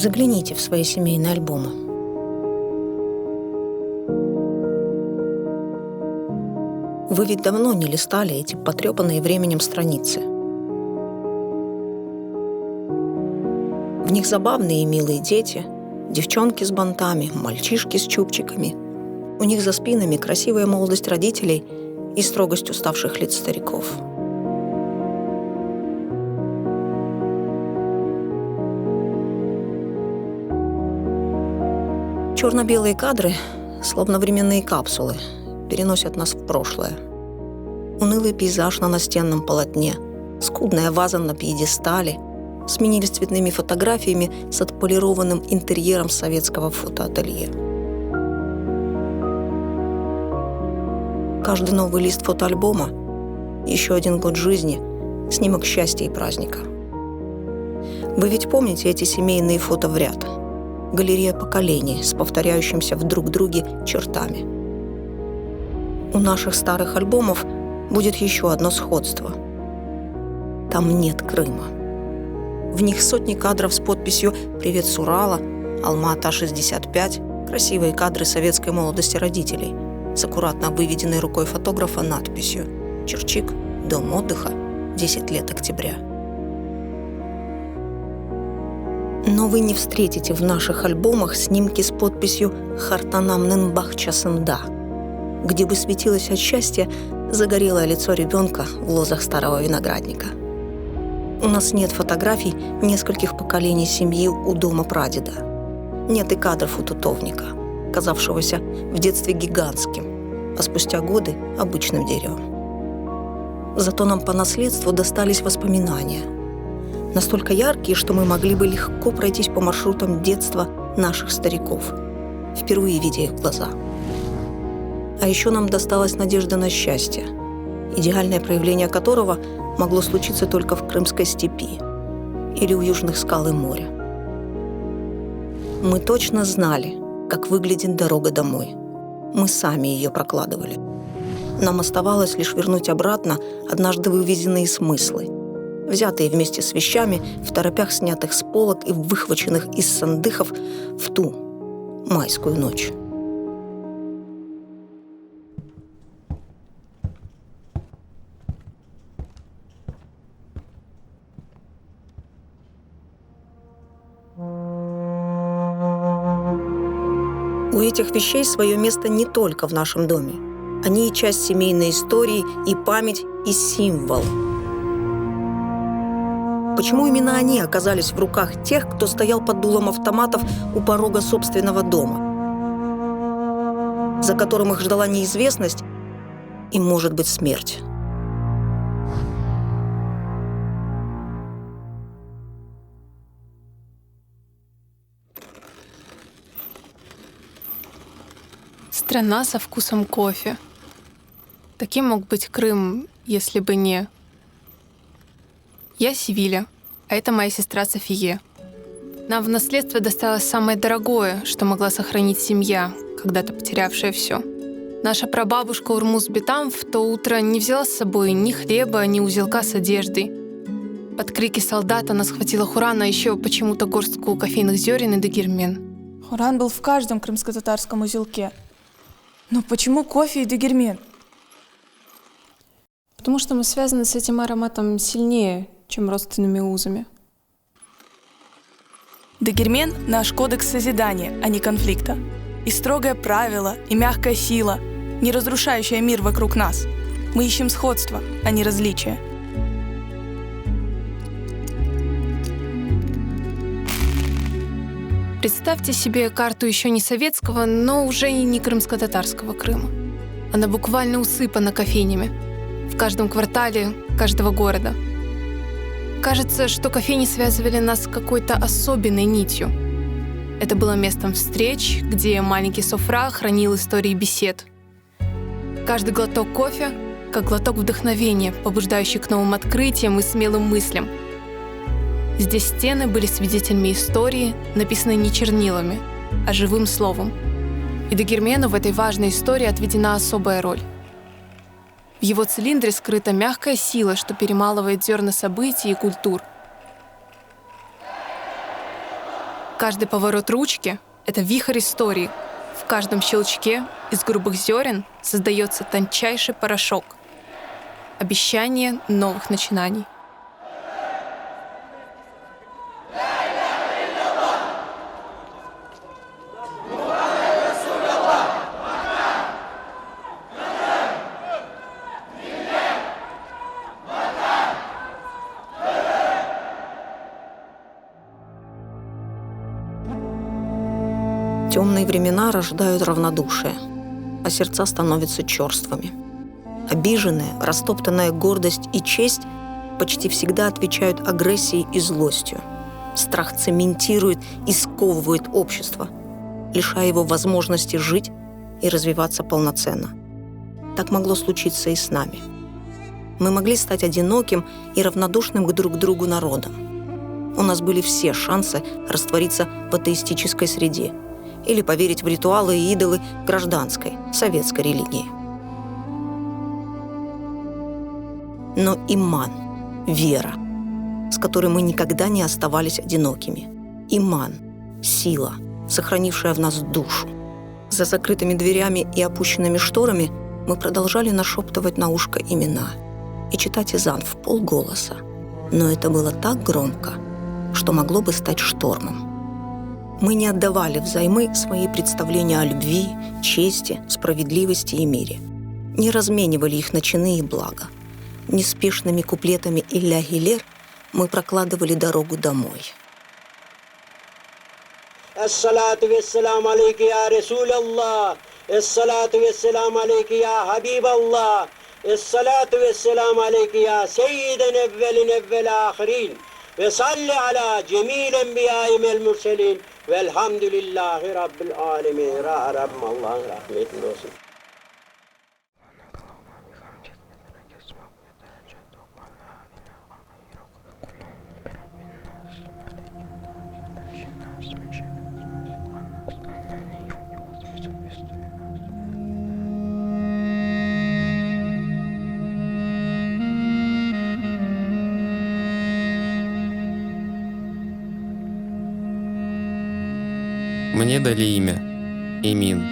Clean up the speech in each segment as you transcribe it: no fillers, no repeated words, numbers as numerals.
Загляните в свои семейные альбомы. Вы ведь давно не листали эти потрепанные временем страницы. В них забавные и милые дети, девчонки с бантами, мальчишки с чубчиками. У них за спинами красивая молодость родителей и строгость уставших лиц стариков. Черно-белые кадры, словно временные капсулы, переносят нас в прошлое. Унылый пейзаж на настенном полотне, скудная ваза на пьедестале сменились цветными фотографиями с отполированным интерьером советского фотоателье. Каждый новый лист фотоальбома — еще один год жизни, снимок счастья и праздника. Вы ведь помните эти семейные фото в ряд? Галерея поколений с повторяющимся в друг друге чертами. У наших старых альбомов будет еще одно сходство. Там нет Крыма. В них сотни кадров с подписью «Привет с Урала», «Алма-Ата-65», красивые кадры советской молодости родителей с аккуратно выведенной рукой фотографа надписью «Черчик, дом отдыха, 10 лет октября». Но вы не встретите в наших альбомах снимки с подписью «Хартанам Бахчасында», где бы светилось от счастья загорелое лицо ребенка в лозах старого виноградника. У нас нет фотографий нескольких поколений семьи у дома прадеда. Нет и кадров у тутовника, казавшегося в детстве гигантским, а спустя годы — обычным деревом. Зато нам по наследству достались воспоминания, настолько яркие, что мы могли бы легко пройтись по маршрутам детства наших стариков, впервые видя их глаза. А еще нам досталась надежда на счастье, идеальное проявление которого могло случиться только в Крымской степи или у южных скал и моря. Мы точно знали, как выглядит дорога домой. Мы сами ее прокладывали. Нам оставалось лишь вернуть обратно однажды вывезенные смыслы, взятые вместе с вещами, в торопях снятых с полок и выхваченных из сандыхов в ту майскую ночь. У этих вещей свое место не только в нашем доме. Они и часть семейной истории, и память, и символ. Почему именно они оказались в руках тех, кто стоял под дулом автоматов у порога собственного дома, за которым их ждала неизвестность и, может быть, смерть? Страна со вкусом кофе. Таким мог быть Крым, если бы не... Я Севиля, а это моя сестра София. Нам в наследство досталось самое дорогое, что могла сохранить семья, когда-то потерявшая все. Наша прабабушка Урмуз-Бетам в то утро не взяла с собой ни хлеба, ни узелка с одеждой. Под крики солдат она схватила хуран, а еще почему-то горстку кофейных зерен и дегирмен. Хуран был в каждом крымско-татарском узелке. Но почему кофе и дегирмен? Потому что мы связаны с этим ароматом сильнее, чем родственными узами. Дегирмен — наш кодекс созидания, а не конфликта. И строгое правило, и мягкая сила, не разрушающая мир вокруг нас. Мы ищем сходство, а не различия. Представьте себе карту еще не советского, но уже и не крымско-татарского Крыма. Она буквально усыпана кофейнями. В каждом квартале каждого города. Кажется, что кофейни связывали нас какой-то особенной нитью. Это было местом встреч, где маленький софра хранил истории бесед. Каждый глоток кофе — как глоток вдохновения, побуждающий к новым открытиям и смелым мыслям. Здесь стены были свидетелями истории, написанной не чернилами, а живым словом. И дегирмену в этой важной истории отведена особая роль. В его цилиндре скрыта мягкая сила, что перемалывает зерна событий и культур. Каждый поворот ручки — это вихрь истории. В каждом щелчке из грубых зерен создается тончайший порошок. Обещание новых начинаний. Темные времена рождают равнодушие, а сердца становятся черствыми. Обиженная, растоптанная гордость и честь почти всегда отвечают агрессией и злостью. Страх цементирует и сковывает общество, лишая его возможности жить и развиваться полноценно. Так могло случиться и с нами. Мы могли стать одиноким и равнодушным к друг другу народом. У нас были все шансы раствориться в атеистической среде или поверить в ритуалы и идолы гражданской, советской религии. Но иман, вера, с которой мы никогда не оставались одинокими. Иман, сила, сохранившая в нас душу. За закрытыми дверями и опущенными шторами мы продолжали нашептывать на ушко имена и читать изан в полголоса. Но это было так громко, что могло бы стать штормом. Мы не отдавали взаймы свои представления о любви, чести, справедливости и мире. Не разменивали их на чины и блага. Неспешными куплетами «Илля Гилер» мы прокладывали дорогу домой. Ассалату вассалам алейки я Расул Аллах, ассалату вассалам алейки я Хабиб Аллах, ассалату вассалам алейки я Сеййидан аввалин аввал ахирин, ва салли аля джамил анбияи вал мурсалин, вальхамдулиллахи раббил алемин, Раббим Аллах рахметин olsun. Мне дали имя — Эмин.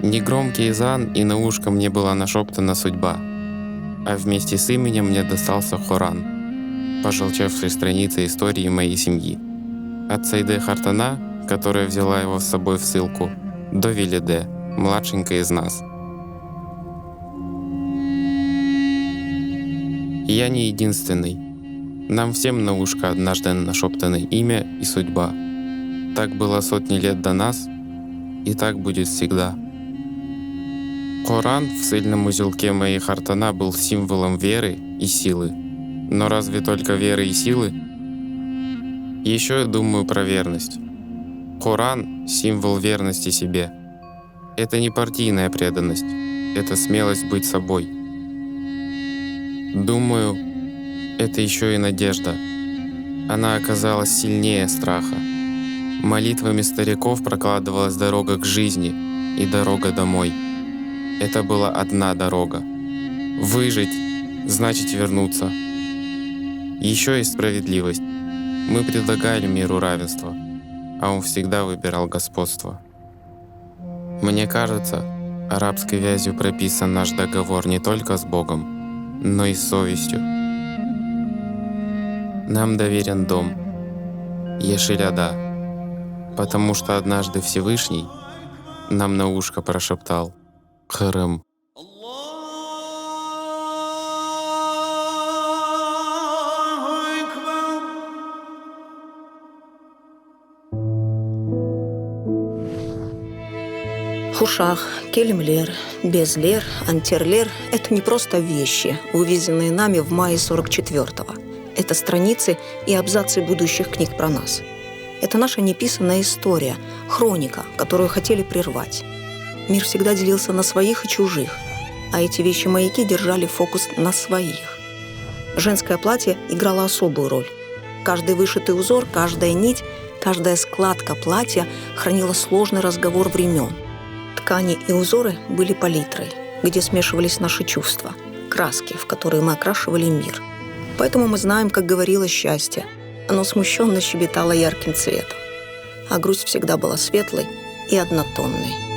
Негромкий изан, и на ушко мне была нашептана судьба. А вместе с именем мне достался Коран, пожелчевший страницы истории моей семьи. От Сайде Хартана, которая взяла его с собой в ссылку, до Велиде, младшенькой из нас. Я не единственный. Нам всем на ушко однажды нашептаны имя и судьба. Так было сотни лет до нас, и так будет всегда. Коран в сильном узелке моей Хартана был символом веры и силы. Но разве только веры и силы? Еще я думаю про верность. Коран — символ верности себе. Это не партийная преданность, это смелость быть собой. Думаю, это еще и надежда. Она оказалась сильнее страха. Молитвами стариков прокладывалась дорога к жизни и дорога домой. Это была одна дорога. Выжить значит вернуться. Еще есть справедливость. Мы предлагали миру равенство, а он всегда выбирал господство. Мне кажется, арабской вязью прописан наш договор не только с Богом, но и с совестью. Нам доверен дом, Ешиляда, потому что однажды Всевышний нам на ушко прошептал «Крым». Хушах, Келимлер, Безлер, Антерлер — это не просто вещи, вывезенные нами в мае 44-го. Это страницы и абзацы будущих книг про нас. Это наша неписанная история, хроника, которую хотели прервать. Мир всегда делился на своих и чужих, а эти вещи-маяки держали фокус на своих. Женское платье играло особую роль. Каждый вышитый узор, каждая нить, каждая складка платья хранила сложный разговор времен. Ткани и узоры были палитрой, где смешивались наши чувства, краски, в которые мы окрашивали мир. Поэтому мы знаем, как говорило счастье. Оно смущенно щебетало ярким цветом. а грусть всегда была светлой и однотонной.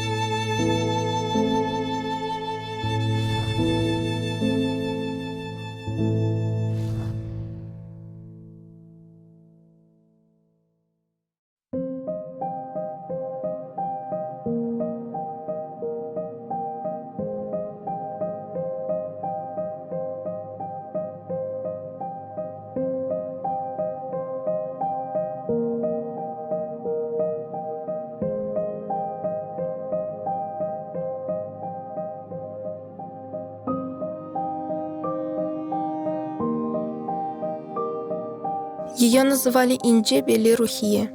Ее называли Инджеб или Рухие.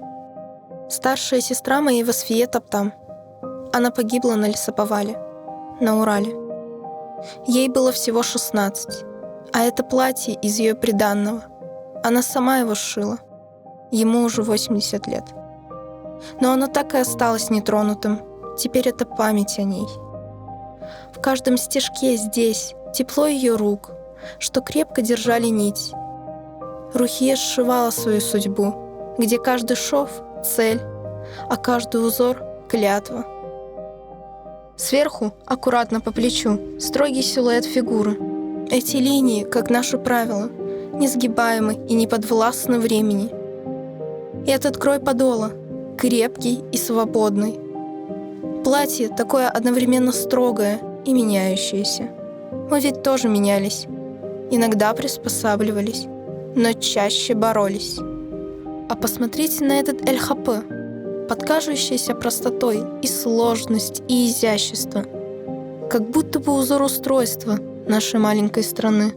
Старшая сестра моей Васфие Таптам. Она погибла на лесоповале, на Урале. Ей было всего 16, а это платье из ее приданного. Она сама его сшила. Ему уже 80 лет. Но оно так и осталось нетронутым. Теперь это память о ней. В каждом стежке здесь тепло ее рук, что крепко держали нить. Рухие сшивала свою судьбу, где каждый шов — цель, а каждый узор — клятва. Сверху, аккуратно по плечу, строгий силуэт фигуры. Эти линии, как наше правило, несгибаемы и не подвластны времени. И этот крой подола — крепкий и свободный. Платье такое одновременно строгое и меняющееся. Мы ведь тоже менялись, иногда приспосабливались, но чаще боролись. А посмотрите на этот эль-хапы, под кажущейся простотой и сложность, и изящество, как будто бы узор устройства нашей маленькой страны.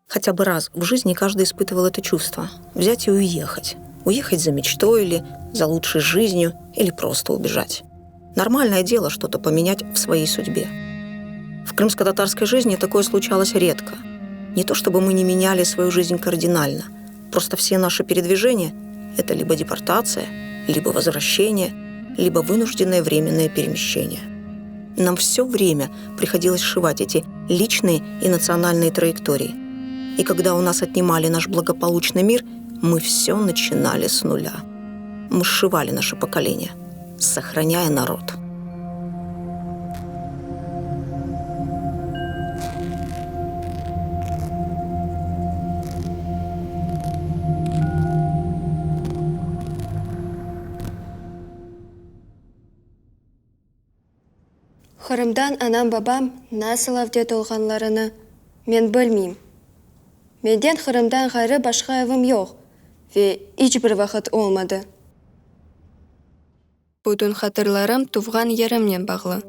Хотя бы раз в жизни каждый испытывал это чувство — взять и уехать. Уехать за мечтой или за лучшей жизнью, или просто убежать. Нормальное дело что-то поменять в своей судьбе. В крымско-татарской жизни такое случалось редко. Не то чтобы мы не меняли свою жизнь кардинально, просто все наши передвижения — это либо депортация, либо возвращение, либо вынужденное временное перемещение. Нам все время приходилось сшивать эти личные и национальные траектории. И когда у нас отнимали наш благополучный мир, мы все начинали с нуля. Мы сшивали наше поколение, сохраняя народ. Қырымдан анам-бабам насыл авдет олғанларыны мен білмейм. Менден Қырымдан ғайры башқа evim yok ve hiçbir vakit olmadı. Bütün hatırlarım tuğan yerimle bağlı.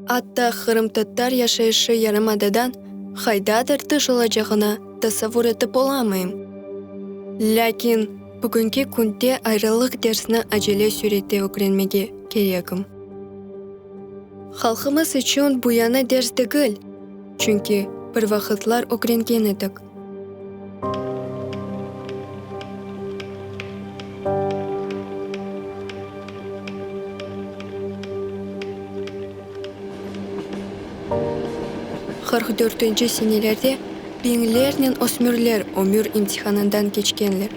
Hatta Kırım Tatar yaşayışı yarımadadan haydadır dışılacağına tasavvur etip olamayım. Lakin bugünkü günde ayrılık dersine acele surette öğrenmege gerekim. Halkımız için bu yana ders değil, çünkü bir vakitler öğrengen edik. ...44. senelerde binlerden osmürler ömür imtihanından geçkenler.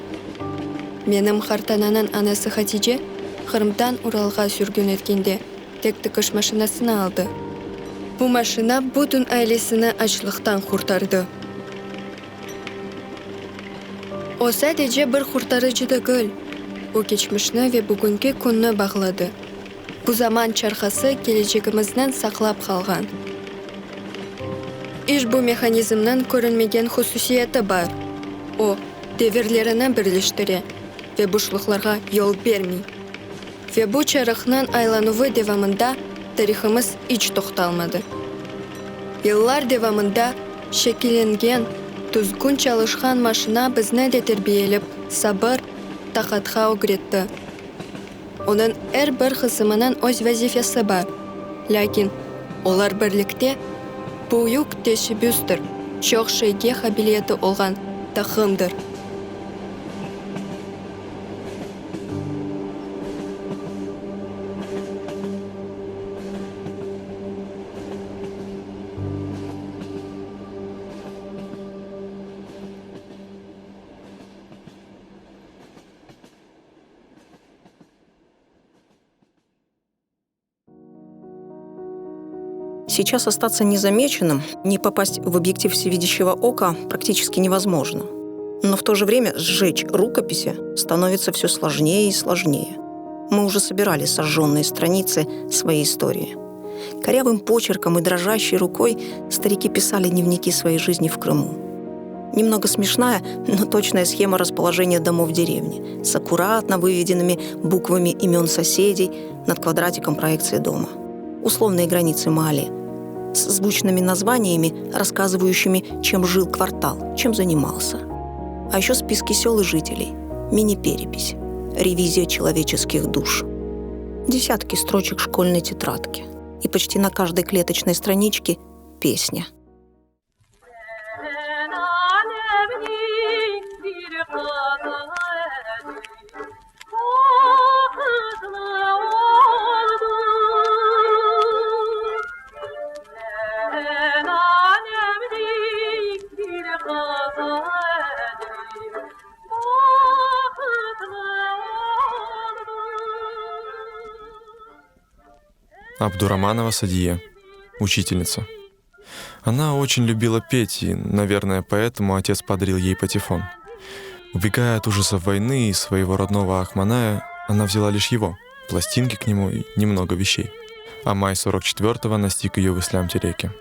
Benim Hartananın anası Hatice, Kırım'dan Ural'a sürgün etkende tek tıkış maşinasını aldı. Bu maşina bütün ailesini açlıktan kurtardı. O sadece bir kurtarıcı değil, o geçmişini ve bugünkü gününü bağladı. Bu zaman çarxası geleceğimizden saklap kalgan. İş bu mekanizmden görünmegen hususiyeti var. O, devirlerini birleştirir ve boşluklara yol vermiyor. Ve bu çarıkның aylanığı devamında tariximiz hiç toxtalmadı. Yıllar devamında şekillengen, düzgün çalışkan maşina bizni de terbiyelip, sabır, taqatqa öğretti. Onun her bir kısmının öz vazifesi var. Lakin onlar birlikte büyük teşebbüstür, çok şeyge kabiliyeti olan takımdır. Сейчас остаться незамеченным, не попасть в объектив всевидящего ока практически невозможно. Но в то же время сжечь рукописи становится все сложнее и сложнее. Мы уже собирали сожженные страницы своей истории. Корявым почерком и дрожащей рукой старики писали дневники своей жизни в Крыму. Немного смешная, но точная схема расположения домов в деревне с аккуратно выведенными буквами имен соседей над квадратиком проекции дома. Условные границы Мали с звучными названиями, рассказывающими, чем жил квартал, чем занимался. А еще списки сел и жителей, мини-перепись, ревизия человеческих душ. Десятки строчек школьной тетрадки. И почти на каждой клеточной страничке песня. Абдураманова Садия, учительница. Она очень любила петь, и, наверное, поэтому отец подарил ей патефон. Убегая от ужасов войны и своего родного Ахманая, она взяла лишь его, пластинки к нему и немного вещей. А май 44-го настиг ее в Ислам-Тереке.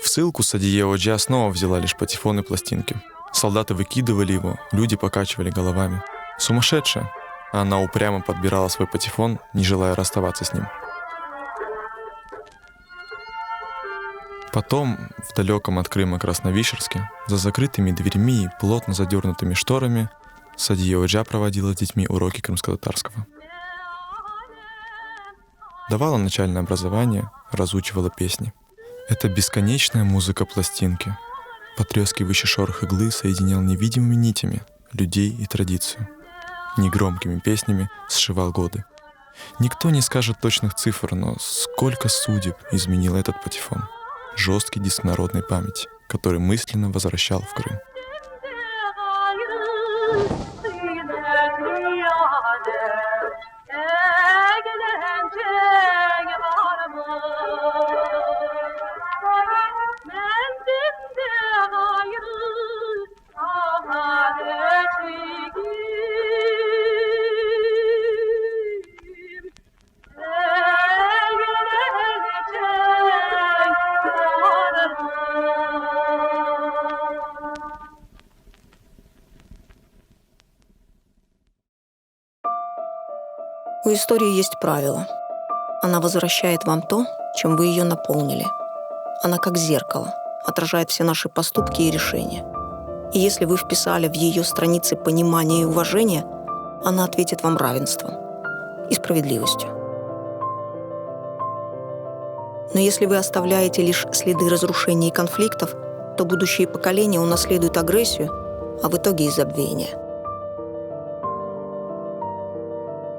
В ссылку Садия Оджа снова взяла лишь патефон и пластинки. Солдаты выкидывали его, люди покачивали головами. Сумасшедшая! А она упрямо подбирала свой патефон, не желая расставаться с ним. Потом, в далеком от Крыма Красновишерске, за закрытыми дверьми и плотно задернутыми шторами, Садия Оджа проводила с детьми уроки крымско-татарского. Давала начальное образование, разучивала песни. Это бесконечная музыка пластинки. Потрескивающий шорох иглы соединял невидимыми нитями людей и традицию. Негромкими песнями сшивал годы. Никто не скажет точных цифр, но сколько судеб изменил этот патефон. Жесткий диск народной памяти, который мысленно возвращал в Крым. У истории есть правило. Она возвращает вам то, чем вы ее наполнили. Она как зеркало, отражает все наши поступки и решения. И если вы вписали в ее страницы понимание и уважение, она ответит вам равенством и справедливостью. Но если вы оставляете лишь следы разрушений и конфликтов, то будущие поколения унаследуют агрессию, а в итоге и забвение.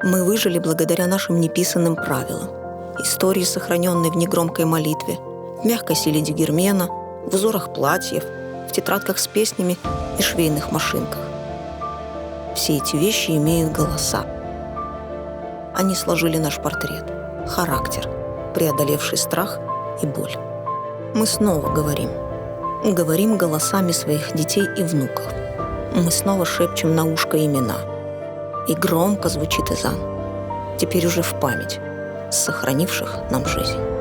Мы выжили благодаря нашим неписанным правилам. Истории, сохраненные в негромкой молитве, в мягкой силе дигермена, в узорах платьев, в тетрадках с песнями и швейных машинках. Все эти вещи имеют голоса. Они сложили наш портрет, характер, преодолевший страх и боль. Мы снова говорим. Говорим голосами своих детей и внуков. Мы снова шепчем на ушко имена. И громко звучит эзан, теперь уже в память сохранивших нам жизнь.